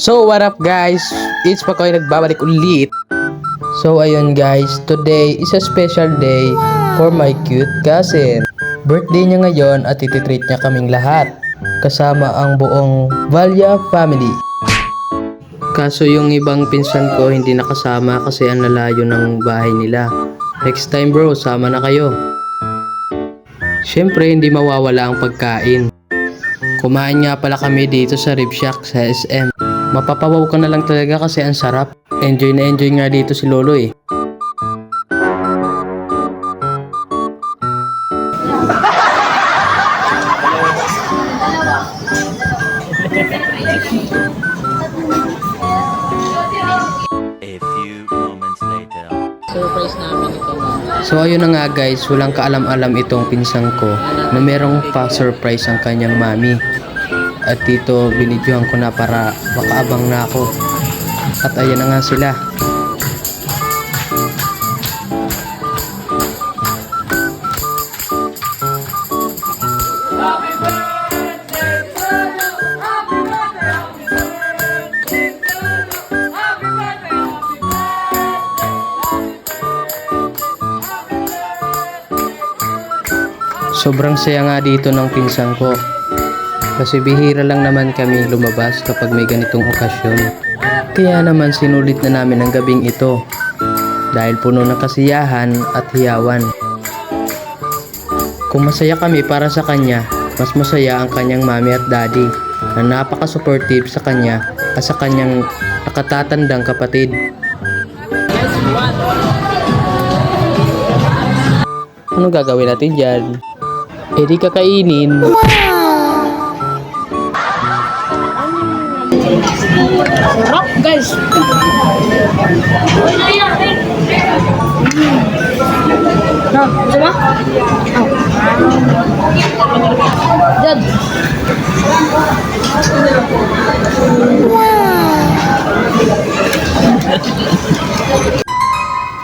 So what up guys, it's Pakoy nagbabalik ulit. So ayun guys, today is a special day for my cute cousin. Birthday niya ngayon at ititreat niya kaming lahat, kasama ang buong Valya family. Kaso yung ibang pinsan ko hindi nakasama kasi ang lalayo ng bahay nila. Next time bro, sama na kayo. Siyempre hindi mawawala ang pagkain. Kumain nga pala kami dito sa Rib Shack sa SM. Mapapawaw ka na lang talaga kasi ang sarap. Enjoy na enjoy nga dito si Lolo eh. A few moments later. Surprise namin ito. So ayun na nga guys, walang kaalam-alam itong pinsang ko na merong pa-surprise ang kanyang mami. At dito binidyohan ko na para makaabang na ako. At ayan na nga sila. Sobrang saya nga dito ng pinsan ko. Kasi bihira lang naman kami lumabas kapag may ganitong okasyon. Kaya naman sinulit na namin ang gabing ito. Dahil puno ng kasiyahan at hiyawan. Kung masaya kami para sa kanya, mas masaya ang kanyang mami at daddy na napaka-supportive sa kanya at sa kanyang nakatatandang kapatid. Anong gagawin natin dyan? Eh di kakainin. Sarap guys! No, gusto mo? Dad!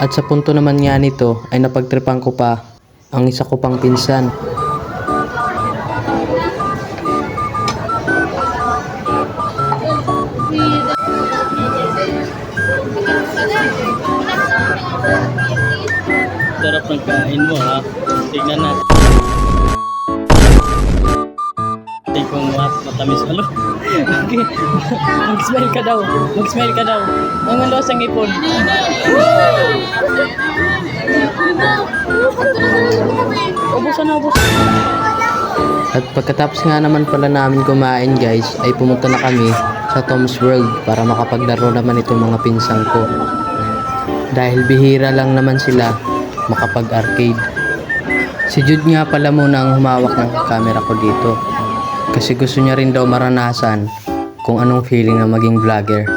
At sa punto naman nga nito ay napagtripan ko pa ang isa ko pang pinsan. Sarap ng kain mo ha. Tignan natin. Kung matamis ano. Okay. Mag-smile ka daw. Mag-smile ka daw. Ang los ang ipon. Ubusan na, ubusan. At pagkatapos nga naman pala namin kumain guys, ay pumunta na kami sa Tom's World para makapaglaro naman itong mga pinsang ko. Dahil bihira lang naman sila makapag-arcade. Si Jude nga pala muna ang humawak ng camera ko dito. Kasi gusto niya rin daw maranasan kung anong feeling na maging vlogger.